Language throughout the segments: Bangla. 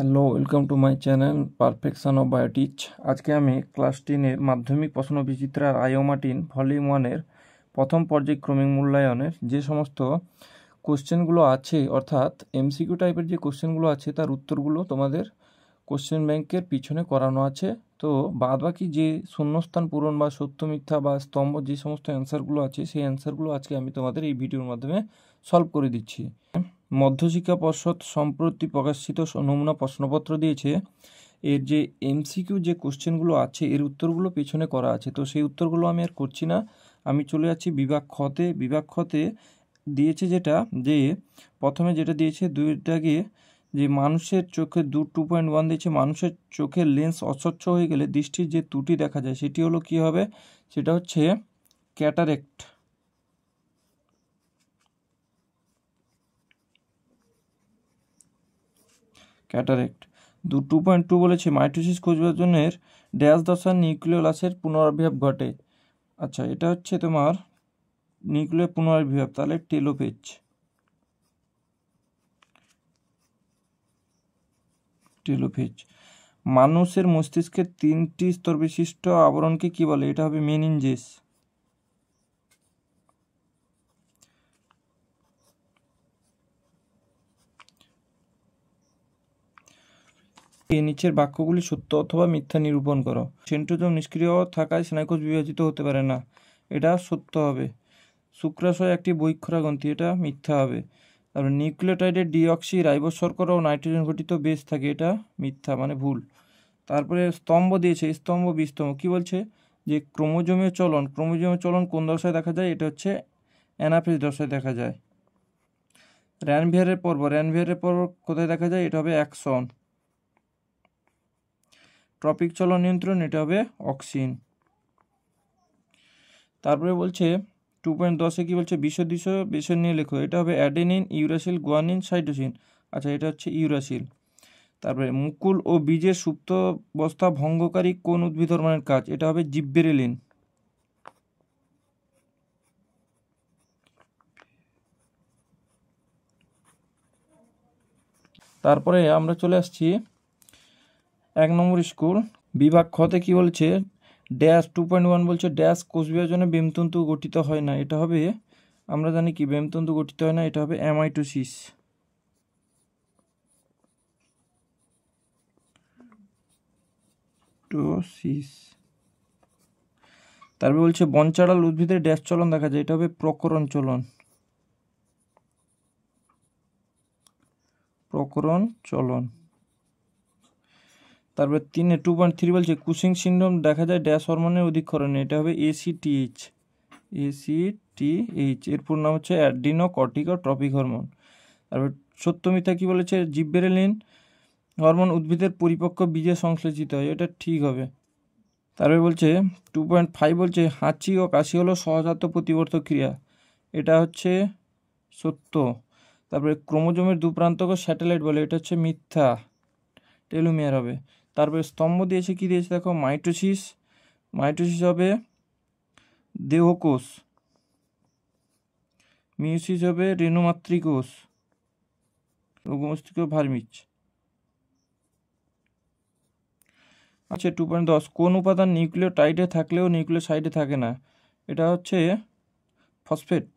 Hello, welcome to my channel perfection of biotech. আজকে আমি ক্লাস 10-এর মাধ্যমিক প্রশ্ন বিচিত্রার আইও মার্টিন ভলিউম 1-এর প্রথম পর্যায়ক্রমিক মূল্যায়নের যে সমস্ত কোশ্চেনগুলো আছে, অর্থাৎ এমসিকিউ টাইপের যে কোশ্চেনগুলো আছে তার উত্তরগুলো তোমাদের কোশ্চেন ব্যাংকের পিছনে করানো আছে। তো বাদবাকি যে শূন্যস্থান পূরণ বা সত্য মিথ্যা বা স্তম্ভ যে সমস্ত অ্যান্সারগুলো আছে সেই অ্যান্সারগুলো আজকে আমি তোমাদের এই ভিডিওর মাধ্যমে সলভ করে দিচ্ছি। মধ্যশিক্ষা পর্ষদ সম্প্রতি প্রকাশিত নমুনা প্রশ্নপত্র দিয়েছে। এর যে এমসিকিউ যে কোশ্চেনগুলো আছে এর উত্তরগুলো পেছনে করা আছে, তো সেই উত্তরগুলো আমি আর করছি না। আমি চলে যাচ্ছি বিভাগ খতে। বিভাগ খতে দিয়েছে যেটা, যে প্রথমে যেটা দিয়েছে দুইটাকে, যে মানুষের চোখে 2.1 দিয়েছে, মানুষের চোখের লেন্স অস্বচ্ছ হয়ে গেলে দৃষ্টির যে ত্রুটি দেখা যায় সেটি হলো কি হবে, সেটা হচ্ছে ক্যাটারেক্ট। ক্যাটারেক্ট 2.2 বলেছে মাইটোসিস কোষবিভাজনের ড্যাশ দশার নিউক্লিওলাসের পুনরাবির্ভাব ঘটে। আচ্ছা, এটা হচ্ছে তোমার নিউক্লিয় পুনরাবির্ভাব, তাহলে টেলোফেজ। টেলোফেজ। মানুষের মস্তিষ্কের 3টি স্তর বিশিষ্ট আবরণকে কি বলে? এটা হবে মেনিনজেস। এই নিচের বাক্যগুলি সত্য অথবা মিথ্যা নিরূপণ করো। সেন্ট্রোজোম নিষ্ক্রিয় থাকায় স্নায়ুকোষ বিভাজিত হতে পারে না, এটা সত্য হবে। শুক্রাশয় একটি বহিঃক্ষরা গ্রন্থি, এটা মিথ্যা হবে। তারপরে নিউক্লিওটাইডের ডিঅক্সি রাইবোজ শর্করা ও নাইট্রোজেন ঘটিত বেস থাকে, এটা মিথ্যা, মানে ভুল। তারপরে স্তম্ভ দিয়েছে, স্তম্ভ বিস্তম্ভ কি বলছে, যে ক্রোমোজোমীয় চলন কোন দশায় দেখা যায়? এটা হচ্ছে অ্যানাফেজ দশায় দেখা যায়। র্যানভিয়ারের পর্ব কোথায় দেখা যায়? এটা হবে অ্যাক্সন। ট্রপিক চলন নিয়ন্ত্রণ, এটা হবে অক্সিন। তারপরে বলছে 2.10-এ কি বলছে, বিষদৃশ বেসন নিয়ে লেখো। এটা হবে অ্যাডেনিন, ইউরাসিল, গুয়ানিন, সাইটোসিন। আচ্ছা, এটা হচ্ছে ইউরাসিল। তারপরে মুকুল ও বীজের সুপ্তাবস্থা ভঙ্গকারী কোন উদ্ভিদ হরমোনের কাজ? এটা হবে জিব্বেরেলিন। তারপরে আমরা চলে আসছি 1 নম্বর স্কুল। বিভাগ খতে কি বলছে, ড্যাশ 2.1 বলছে ড্যাশ কোষ বিভাজনে বেমতন্তু গঠিত হয় না। এটা হবে, আমরা জানি কি বেমতন্তু গঠিত হয় না, এটা হবে অ্যামাইটোসিস। তারপরে বলছে বনচাড়াল উদ্ভিদের ড্যাশ চলন দেখা যায়। এটা হবে প্রকরণ চলন। তারপরে 2.3 বলছে কুশিং সিনড্রোম দেখা যায় ড্যাশ হরমোনের অধিক্ষরণে। এটা হবে ACTH। এর পুরো নাম হচ্ছে অ্যাডিনোকর্টিকোট্রপিক হরমোন। তারপর সত্য মিথ্যা কি বলেছে, জিব্বেরেলিন হরমোন উদ্ভিদের পরিপক্ক বীজে সংশ্লেষিত হয়, এটা ঠিক হবে। তারপরে বলছে 2.5 বলছে হাঁচি ও কাশি হলো সহজাত প্রতিবর্ধক ক্রিয়া। এটা হচ্ছে সত্য। তারপরে ক্রোমোজোমের দুপ্রান্তকে স্যাটেলাইট বলে, এটা হচ্ছে মিথ্যা, টেলোমিয়ার হবে। তারপরে স্তম্ভ দিয়েছে, কি দিয়েছে দেখো, মাইটোসিস হবে দেহকোষ, মিউসিস হবে রেণুমাতৃকোষ, রোগমস্তিষ্ক ভার্মিজ। আচ্ছা, 2.10 কোন উপাদান নিউক্লিওটাইডে থাকলেও নিউক্লিওসাইডে থাকে না? এটা হচ্ছে ফসফেট।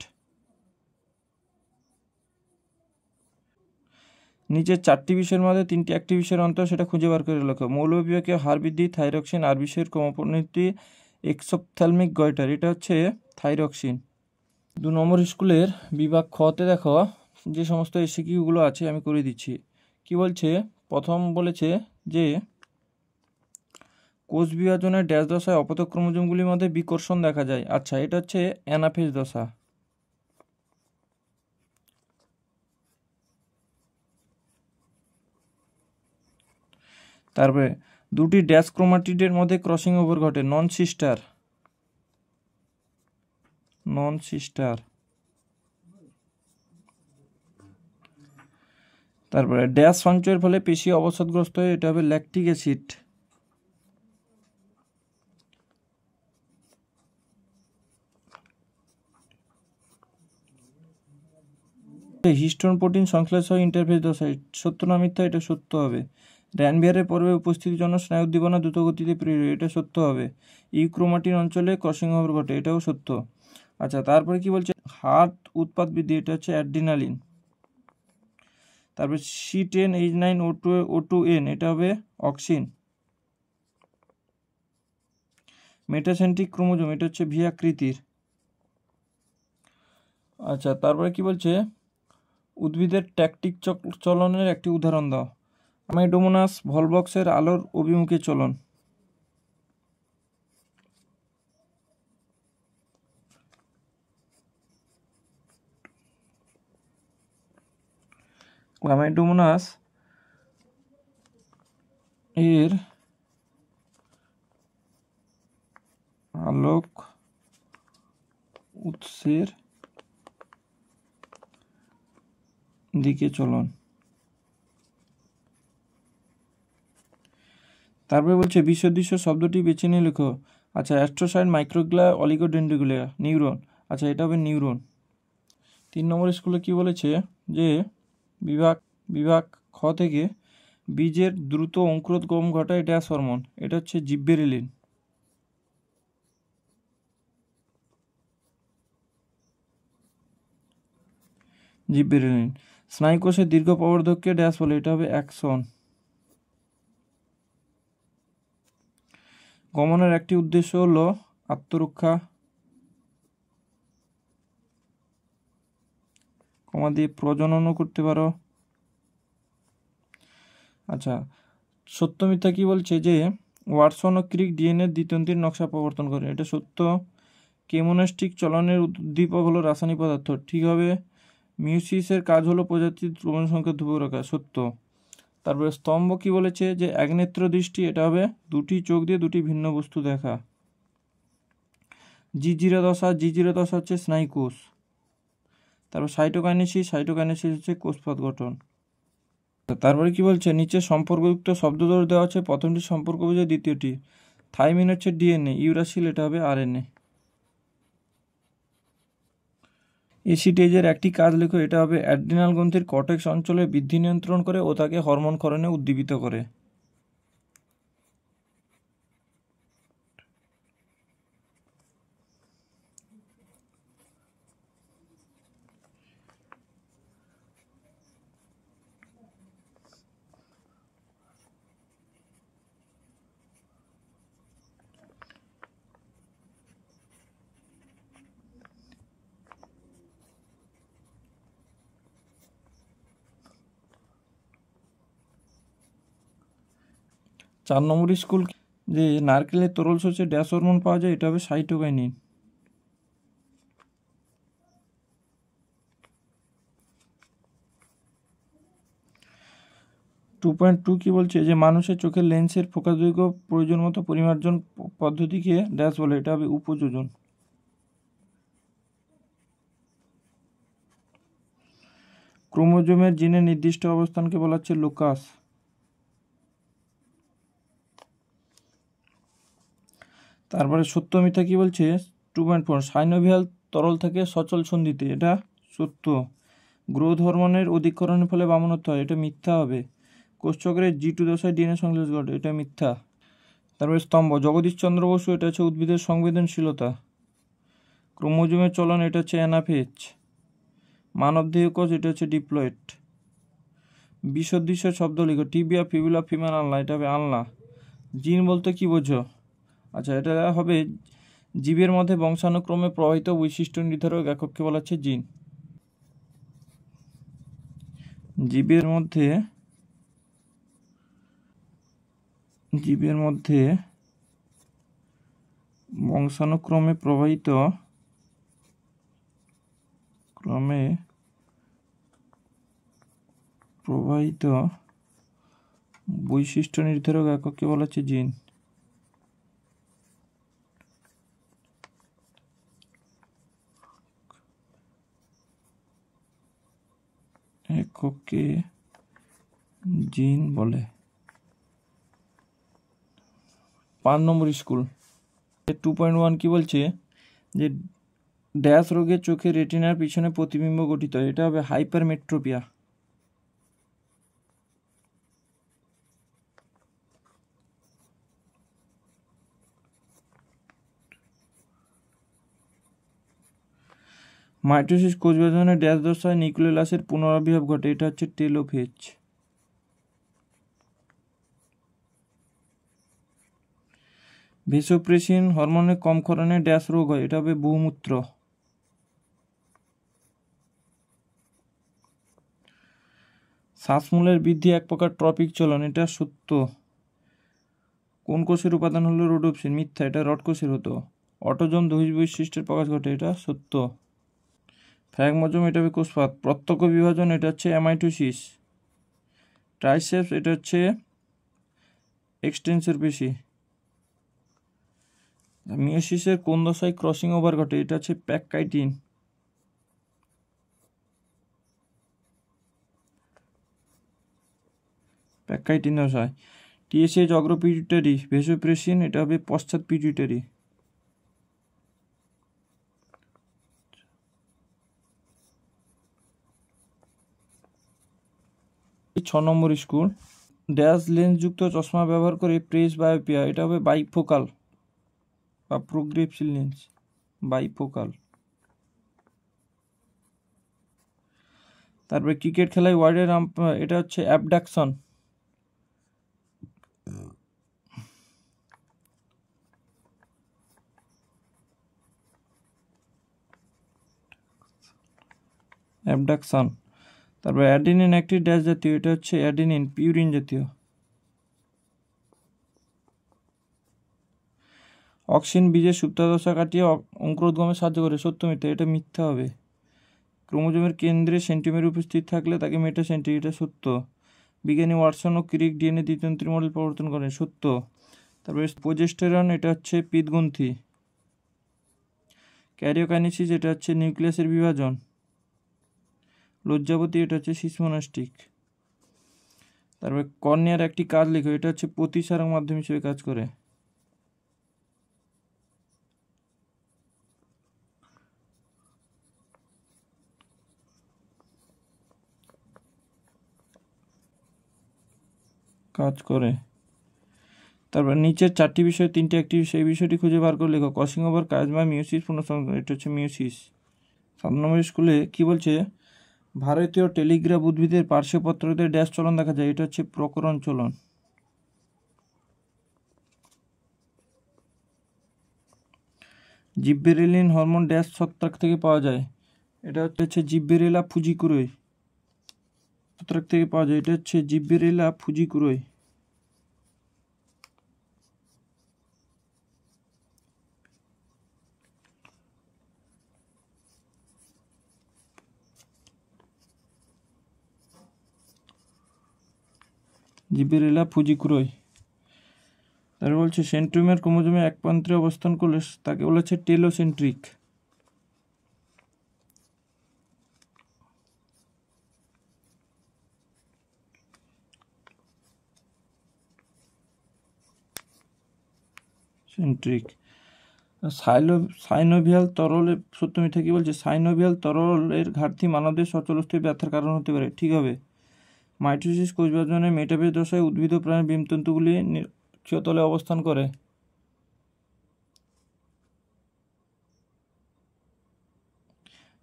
নিচের 4টি বিষয়ের মধ্যে 3টি একটি বিষয়ের অন্তর, সেটা খুঁজে বার করে লেখো। মৌলবিভাগীয় হার বৃদ্ধি, থাইরক্সিন, আর বিষয়ের ক্রমপরিণতি, এক্সোপথ্যালমিক গয়টার। এটা হচ্ছে থাইরক্সিন। 2 নম্বর স্কুলের বিভাগ খতে দেখো যে সমস্ত এসিকিউগুলো আছে আমি করে দিচ্ছি। কি বলছে, প্রথম বলেছে যে কোষ বিভাজনের ড্যাশ দশায় অপত্য ক্রোমোজোমগুলির মধ্যে বিকর্ষণ দেখা যায়। আচ্ছা, এটা হচ্ছে অ্যানাফেজ দশা। তারপরে 2টি ড্যাশ ক্রোমাটিডের মধ্যে ক্রসিং ওভার ঘটে, নন সিস্টার। তারপরে ড্যাশ সঞ্চয়ের ফলে পেশি অবসাদগ্রস্ত হয়, এটা হবে ল্যাকটিক অ্যাসিড। হিস্টোন প্রোটিন সংশ্লেষ হয় ইন্টারফেজ দশায়, সত্য না মিথ্যা? এটা সত্য হবে। র্যানভিয়ারের পর্বে উপস্থিতির জন্য স্নায়ু উদ্দীপনা দ্রুত গতিতে প্রেরিত, এটা সত্য হবে। ইউক্রোমাটিন অঞ্চলে ক্রসিং ওভার ঘটে, এটাও সত্য। আচ্ছা, তারপরে কি বলছে? হার্ট উৎপাদ বৃদ্ধি, এটা হচ্ছে অ্যাড্রিনালিন। তারপরে C10H9O2N, এটা হবে অক্সিন। মেটাসেন্ট্রিক ক্রোমোজোম, এটা হচ্ছে ভি আকৃতির। আচ্ছা, তারপরে কি বলছে? উদ্ভিদের ট্যাকটিক চলনের একটি উদাহরণ দাও। আমাইডোমোনাস ভলভক্সের আলোর অভিমুখে চলন। আমাইডোমোনাস এর আলোক উৎসের দিকে চলন। তারপরে বলছে বিসদৃশ্য শব্দটি বেছে নিয়ে লেখো। আচ্ছা, অ্যাস্ট্রোসাইট, মাইক্রোগ্লিয়া, অলিগোডেন্ড্রোগ্লিয়া, নিউরন। আচ্ছা, এটা হবে নিউরন। 3 নম্বর স্কুলে কি বলেছে? যে বিভাগ খ থেকে বীজের দ্রুত অঙ্কুরোদ্গম ঘটায় ড্যাশ হরমোন, এটা হচ্ছে জিব্বেরেলিন। জিব্বেরেলিন। স্নায়ুকোষের দীর্ঘ প্রবর্ধককে ড্যাশ বলে, এটা হবে অ্যাক্সন। গমনের একটি উদ্দেশ্য হলো আত্মরক্ষা, কমা দিয়ে প্রজননও করতে পারো। আচ্ছা, সত্য মিথ্যা কি বলছে? যে ওয়াটসন ও ক্রিক ডিএনএ দ্বিতন্ত্রীর নকশা প্রবর্তন করে, এটা সত্য। কেমোনাস্টিক চলনের উদ্দীপক হলো রাসায়নিক পদার্থ, ঠিক হবে। মিউসিসের কাজ হলো প্রজাতির দ্রবণ সংখ্যা ধ্রুবক রাখা, সত্য। তারপরে স্তম্ভ কি বলেছে? যে একনেত্র দৃষ্টি, এটা হবে দুটি চোখ দিয়ে দুটি ভিন্ন বস্তু দেখা। জিজিরা দশা হচ্ছে স্নায়ুকোষ। তারপর সাইটোকাইনেসিস হচ্ছে কোষপাত গঠন। তারপরে কি বলছে? নিচে সম্পর্কযুক্ত শব্দদোষ দেওয়া আছে, প্রথমটি সম্পর্ক বোঝায়, দ্বিতীয়টি। থাইমিন হচ্ছে ডিএনএ, ইউরাসিল এটা হবে আরএনএ। এসিটেজের একটি কাজ লেখো, এটা হবে অ্যাড্রিনাল গ্রন্থির কর্টেক্স অঞ্চলে বৃদ্ধি নিয়ন্ত্রণ করে ও তাকে হরমোন ক্ষরণে উদ্দীপিত করে। চার নম্বর স্কুল যে নারকেলের তরল শস্যে ড্যাশ হরমোন পাওয়া যায়, এটা হবে সাইটোকাইনিন। 2.2 কি বলছে? যে মানুষের চোখের লেন্সের ফোকাস দৈর্ঘ্য প্রয়োজন মতো পরিমার্জন পদ্ধতিকে ড্যাশ বলে, এটা হবে উপযোজন। ক্রোমোজোমের জিনের নির্দিষ্ট অবস্থানকে বলা হচ্ছে লোকাস। তারপরে সত্য মিথ্যা কি বলছে? 2.4 সাইনোভিয়াল তরল থেকে সচল সন্ধিতে, এটা সত্য। গ্রোথ হরমোনের অধিকরণের ফলে বামনত্ব হয়, এটা মিথ্যা হবে। কোষচক্রের G2 দশায় ডিএনএ সংশ্লেষ ঘটে, এটা মিথ্যা। তারপরে স্তম্ভ জগদীশচন্দ্র বসু, এটা হচ্ছে উদ্ভিদের সংবেদনশীলতা। ক্রোমোজোমের চলন, এটা হচ্ছে অ্যানাফেজ। মানবদেহ কোষ, এটা হচ্ছে ডিপ্লয়েড। বিসদৃশ্য শব্দ লিখো, টিবিয়া, ফিবুলা, ফিমেল আলনা, এটা হবে আলনা। জিন বলতে কি বোঝো? আচ্ছা, এটা হবে জীবের মধ্যে বংশানুক্রমে প্রবাহিত বৈশিষ্ট্য নির্ধারক একককে বলা হচ্ছে জিন। জীবের মধ্যে বংশানুক্রমে প্রবাহিত বৈশিষ্ট্য নির্ধারক একককে বলা হচ্ছে জিন। এককে জিন বলে। 5 নম্বর স্কুল 2.1 কি বলছে? যে ড্যাশ রোগে চোখে রেটিনার পিছনে প্রতিবিম্ব গঠিত, এটা হবে হাইপারমেট্রোপিয়া। মাইটোসিস কোষ বিভাজনে ড্যাশ দশায় নিউক্লিয়াসের পুনরাবির্ভাব ঘটে, এটা হচ্ছে টেলোফেজ। ভেসোপ্রেসিন হরমোনের কম ক্ষরণে ড্যাশ রোগ হয়, এটা হবে বহুমূত্র। শ্বাসমূলের বৃদ্ধি এক প্রকার ট্রপিক চলন, এটা সত্য। কোন কোষের উপাদান হলো রোডোপসিন? মিথ্যা, এটা রড কোষের হতো। অটোজোম বহির্বৈশিষ্ট্যের প্রকাশ ঘটে, এটা সত্য। ফ্র্যাগমোজোম, এটা হবে কোষপাত। প্রত্যক্ষ বিভাজন, এটা হচ্ছে অ্যামাইটোসিস। ট্রাইসেপস, এটা হচ্ছে এক্সটেন্সর পেশি। মিওসিসের কোন দশায় ক্রসিং ওভার ঘটে? এটা হচ্ছে প্যাককাইটিন। প্যাককাইটিন দশায়। টিএসএইচ অগ্র পিটুইটারি, ভেসোপ্রেসিন, এটা হবে পশ্চাৎ পিটুইটারি। ছ নম্বর স্কুল। ড্যাশ লেন্সযুক্ত চশমা ব্যবহার করে প্রেস বায়োপিয়া, এটা হবে বাইফোকাল বা প্রোগ্রেসিভ লেন্স, বাইফোকাল। তারপরে ক্রিকেট খেলায় ওয়ার্ডের এটা হচ্ছে অ্যাবডাকশন। অ্যাবডাকশন। তারপরে অ্যাডেনিন একটি ড্যাশ জাতীয়, এটা হচ্ছে অ্যাডেনিন, পিউরিন জাতীয়। অক্সিন বীজের সুপ্তাদশা কাটিয়ে অঙ্কুরোদ্গমে সাহায্য করে, সত্য মিথ্যা? এটা মিথ্যা হবে। ক্রোমোজোমের কেন্দ্রে সেন্টিমিটার উপস্থিত থাকলে তাকে মেটাসেন্ট্রিক, এটা সত্য। বিজ্ঞানী ওয়াটসন ও ক্রিক ডিএনএ দ্বিতন্ত্রী মডেল প্রবর্তন করেন, সত্য। তারপরে প্রোজেস্টেরন, এটা হচ্ছে পিতগ্রন্থি। ক্যারিওকাইনেসিস, এটা হচ্ছে নিউক্লিয়াসের বিভাজন। লজ্জাবতী, এটা হচ্ছে সিসমোনাস্টিক। তারপরে কর্নিয়ার একটি কাজ লেখো, এটা হচ্ছে প্রতিসারক মাধ্যম হিসেবে কাজ করে। তারপর নিচের চারটি বিষয় তিনটি একটি সেই বিষয়টি খুঁজে বার করে লেখো। ক্রসিং ওভার, কাজমা, মিওসিস, পুনঃসংযোজন, এটা হচ্ছে মিওসিস। 7 নম্বর স্কুলে কি বলছে? ভারতীয় টেলিগ্রাফ উদ্ভিদের পার্শ্বপত্রদের ড্যাশ চলন দেখা যায়, এটা হচ্ছে প্রকরণ চলন। জিব্বেরেলিন হরমোন ড্যাশ ছত্রাক থেকে পাওয়া যায়, এটা হচ্ছে জিব্বেরেলা ফুজিকুরোই ছত্রাক থেকে পাওয়া যায়, এটা হচ্ছে জিব্বেরেলা ফুজিকুরোই। জিব্বেরেলা ফুজিকুরোই। তারপর বলছে সেন্ট্রোমিয়ার ক্রোমোজোমে এক প্রান্তে অবস্থান করলে তাকে বলা হচ্ছে টেলোসেন্ট্রিক। সেন্ট্রিক। সাইনোভিয়াল তরলের সত্য মিথ্যা কি বলছে? সাইনোভিয়াল তরলের ঘাটতি মানবদের সচলস্থ ব্যথার কারণ হতে পারে, ঠিক হবে। মাইটোসিস কোষ বিভাজনে মেটাফেজ দশায় উদ্ভিদ ও প্রাণীর ডিমতন্তুগুলি ক্ষীয়তলে অবস্থান করে।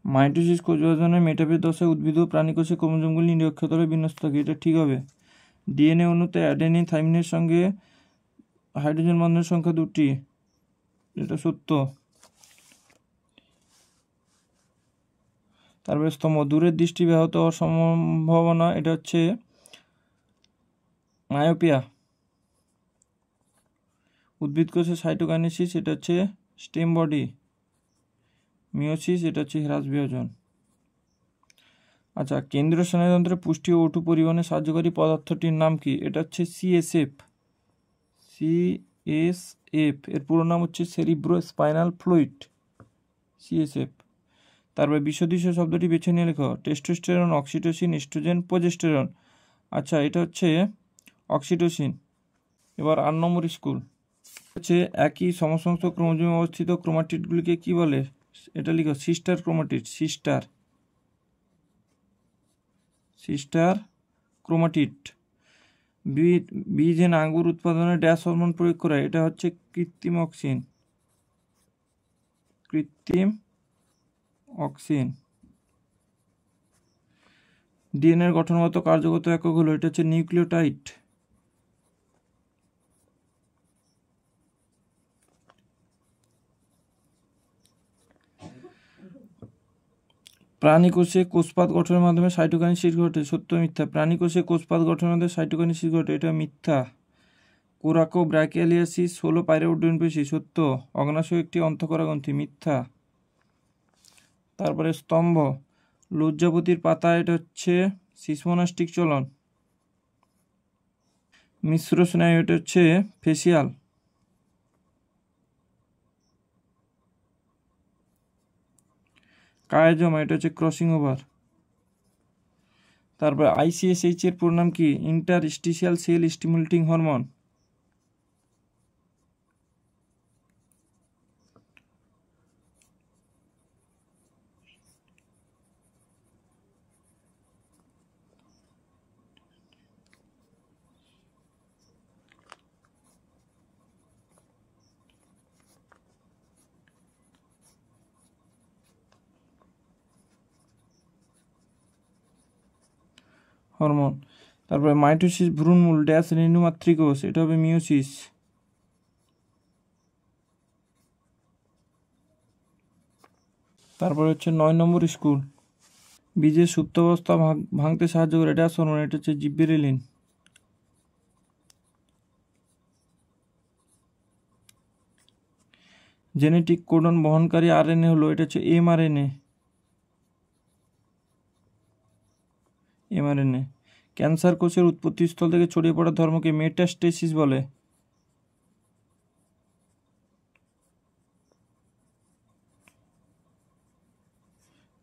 মাইটোসিস কোষ বিভাজনে মেটাফেজ দশায় উদ্ভিদ ও প্রাণী কোষে ক্রোমোজোমগুলি নিরক্ষীয়তলে বিন্যস্ত থাকে, এটা ঠিক হবে। ডিএনএ অণুতে অ্যাডেনিন থাইমিনের সঙ্গে হাইড্রোজেন বন্ধনের সংখ্যা 2টি, এটা সত্য। তারপরে স্তম্ভ, দূরের দৃষ্টি ব্যাহত হওয়ার সম্ভাবনা, এটা হচ্ছে মায়োপিয়া। উদ্ভিদ কোষে সাইটোকাইনেসিস, এটা হচ্ছে স্টেম বডি। মিওসিস, এটা হচ্ছে হ্রাস বিভাজন। আচ্ছা, কেন্দ্রীয় স্নায়ুতন্ত্রে পুষ্টি ও ওটু পরিবহনে সাহায্যকারী পদার্থটির নাম কি? এটা হচ্ছে সিএসএফ। সিএসএফ এর পুরো নাম হচ্ছে সেরিব্রো স্পাইনাল ফ্লুইড, সিএসএফ। তারপরে বিশদৃশ্য শব্দটি বেছে নিয়ে লেখো। Testosterone, oxytocin, oestrogen, progesterone. আচ্ছা, এটা হচ্ছে অক্সিটোসিন। এবার 8 নম্বর স্কুল হচ্ছে একই সমসংখ্যক ক্রোমোজোমে অবস্থিত ক্রোমাটিডগুলিকে কি বলে? এটা লিখো সিস্টার ক্রোমাটিড, সিস্টার ক্রোমাটিড। বীজ আঙ্গুর উৎপাদনে ড্যাশ হরমোন প্রয়োগ করা, এটা হচ্ছে কৃত্রিম অক্সিন। ডিএনএর গঠনগত কার্যগত একক হলো, এটা হচ্ছে নিউক্লিওটাইড। প্রাণীকোষে কোষপাত গঠনের মাধ্যমে সাইটোকাইনেসিস ঘটে, সত্য মিথ্যা? প্রাণীকোষে কোষপাত গঠনের মাধ্যমে সাইটোকাইনেসিস ঘটে, এটা মিথ্যা। কোরাকো ব্রাইকিয়ালিয়াসিস হলো পাইরোডোন পেশি, সত্য। অগ্নাশয় একটি অন্তঃকরা গ্রন্থি, মিথ্যা। তারপরে স্তম্ভ, লজ্জাপতির পাতা, এটা হচ্ছে সিসমোনাস্টিক চলন। মিশ্র স্নায়ু, এটা হচ্ছে ফেসিয়াল। কায়াজমা, এটা হচ্ছে ক্রসিং ওভার। তারপরে ICSH এর পুরো নাম কি? Interstitial sell stimulating hormone. Hormone. তারপরে মাইটোসিস ভ্রূণমূল ড্যাশ রেণুমাতৃকোষ, এটা হবে মিওসিস। তারপরে হচ্ছে 9 নম্বর স্কুল, বীজের সুপ্তাবস্থা ভাঙতে সাহায্য করে ড্যাশ হরমোন, এটা হচ্ছে জিব্বেরেলিন। জেনেটিক কোডন বহনকারী RNA হলো, এটা হচ্ছে mRNA। ক্যান্সার কোষের উৎপত্তিস্থল থেকে ছড়িয়ে পড়া ধর্মকে মেটাস্টেসিস বলে।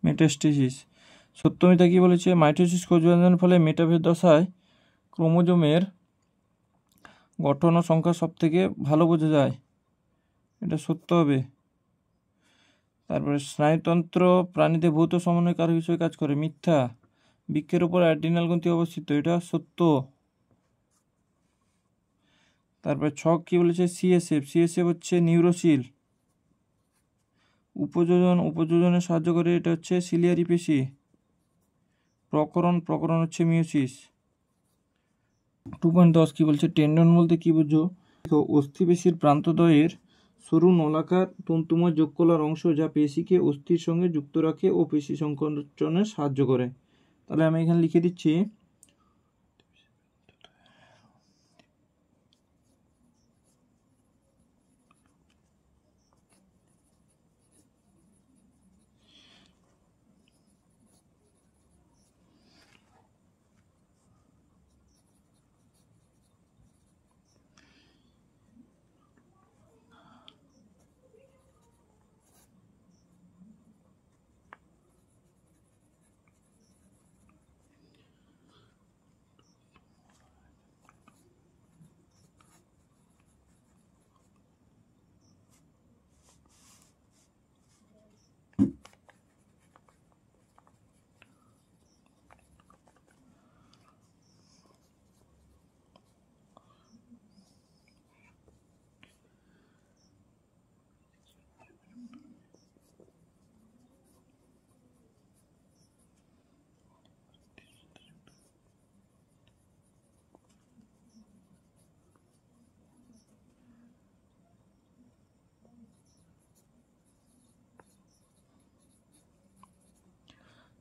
মেটাস্টেসিস। সত্যমিতা কি বলেছে? মাইটোসিস কোষ বিভাজনের ফলে মেটাফেজ দশায় ক্রোমোজোমের গঠন ও সংখ্যা সব থেকে ভালো বোঝা যায়, এটা সত্য হবে। তারপরে স্নায়ুতন্ত্র প্রাণীতে ভৌত সমন্বয়কারক হিসেবে কাজ করে, মিথ্যা। বৃক্ষের উপর অ্যাড্রিনাল গ্রন্থি অবস্থিত, এটা সত্য। তারপরে ছক কি বলেছে? সিএসএফ হচ্ছে নিউরোসিল। উপযোজনে সাহায্য করে, এটা হচ্ছে সিলিয়ারি পেশি। প্রকরণ হচ্ছে মিওসিস। 2.10 কি বলছে? টেন্ডন বলতে কি বুঝো? অস্থিপেশির প্রান্তদ্বয়ের সরু নলাকার তন্তুময় যোগকলার অংশ, যা পেশিকে অস্থির সঙ্গে যুক্ত রাখে ও পেশি সংকোচনে সাহায্য করে। তাহলে আমি এখানে লিখে দিচ্ছি,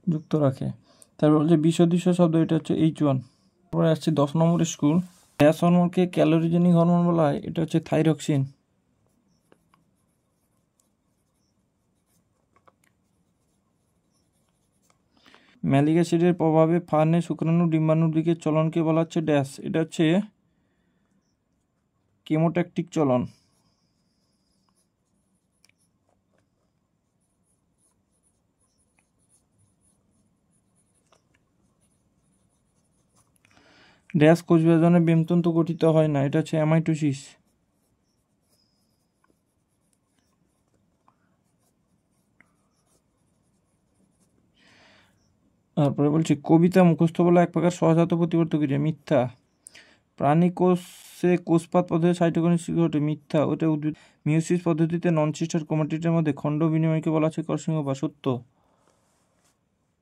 যুক্ত রাখে। তারপর বলছে বিষদৃশ্য শব্দ, এটা হচ্ছে H1। তারপরে আসছে 10 নম্বর স্কুল, গ্যাস হরমোনকে ক্যালোরিজেনিক হরমোন বলা হয়, এটা হচ্ছে থাইরক্সিন। ম্যালিক অ্যাসিডের প্রভাবে ফার্নে শুক্রাণু ডিম্বাণুর দিকে চলনকে বলা হচ্ছে ড্যাশ, এটা হচ্ছে কেমোট্যাকটিক চলন। ড্যাশ কোষ বিভাজনে বেমতন্তু গঠিত হয় না, এটা হচ্ছে অ্যামাইটোসিস। তারপরে বলছি কবিতা মুখস্থ বলা এক প্রকার সহজাত প্রতিবর্ত ক্রিয়া, মিথ্যা। প্রাণী কোষে কোষপাত পদ্ধতিতে সাইটোকিনেসিস ঘটে, মিথ্যা। ওটা উদ্ভিদ মিওসিস পদ্ধতিতে নন সিস্টার ক্রোমাটিডের মধ্যে খণ্ড বিনিময়কে বলা আছে কর্ষণ বা সত্য।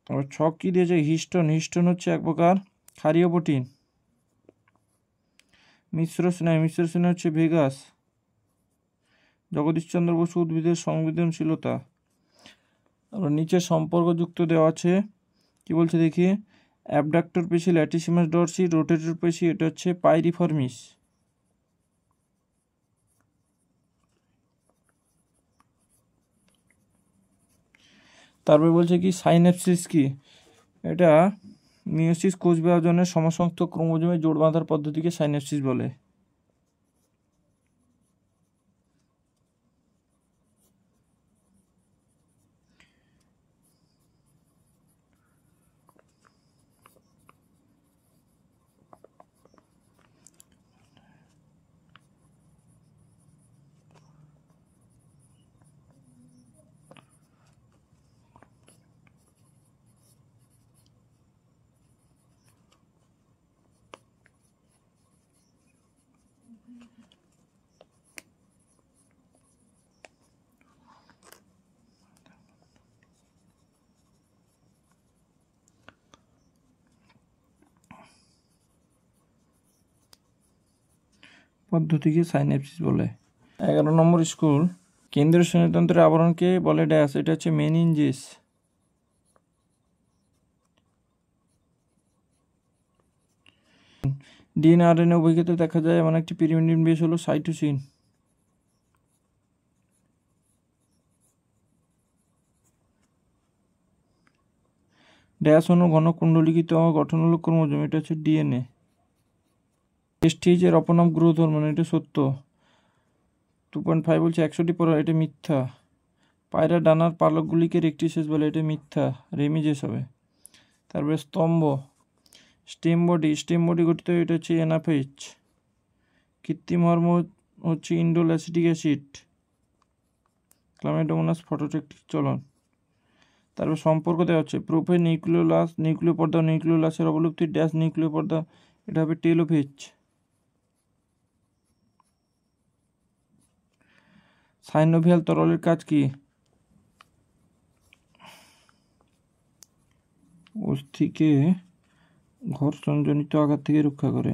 তারপর ছক কি দিয়েছে, হিস্টোন। হিস্টোন হচ্ছে এক প্রকার ক্ষারীয় প্রোটিন। মিশ্র স্নায়ু হচ্ছে ভেগাস। জগদীশচন্দ্র বসু উদ্ভিদের সংবেদনশীলতা। তারপর নিচে সম্পর্কযুক্ত দেওয়া আছে, কি বলছে দেখি, অ্যাবডাক্টর পেশি ল্যাটিসিমাস ডরসি, রোটেটর পেশি এটা হচ্ছে পাইরিফর্মিস। তারপরে বলছে কি সাইন্যাপসিস কি, এটা মিওসিস কোষ বিভাজনের সমসংখ্যক ক্রোমোজোমে জোড় বাঁধার পদ্ধতিকে সাইন্যাপসিস বলে। পদ্ধতিকে সাইন্যাপসিস বলে। 11 নম্বর স্কুল, কেন্দ্রীয় স্নায়ুতন্ত্রের আবরণকে বলে ড্যাশ, এটা হচ্ছে মেনিনজিস। ডিএনএ আরএনএ উভয় ক্ষেত্রে দেখা যায় এমন একটি পিরিমিডিন বেস হলো সাইটোসিন। ড্যাশ অণু ঘন কুণ্ডলিকিত গঠন হলো ক্রোমোজোম, এটা হচ্ছে ডিএনএ। এর অপনাম গ্রোথ হরমোন, এটা সত্য। 2.5 বলছে 100টি পর, এটা মিথ্যা। পায়রা ডানার পালকগুলিকে রেক্টিসেস বলে, এটা মিথ্যা, রেমিজেস হবে। তারপরে স্তম্ভ, স্টেম বডি গঠিত, এটা হচ্ছে এনাফেজ। কৃত্রিম হরমোন হচ্ছে ইন্ডোল অ্যাসিটিক অ্যাসিড। ক্লামেডোমোনাস ফটোটেকটিক চলন। তারপর সম্পর্ক দেওয়া হচ্ছে প্রোফে নিউক্লিওলাস, নিউক্লিয় পর্দা, নিউক্লিওলাসের অবলুপ্তি ড্যাশ নিউক্লিয় পর্দা, এটা হবে টেলোফেজ। সাইনোভিয়াল তরলের কাজ কি, অস্থিকে ঘর্ষণজনিত আঘাত থেকে রক্ষা করে।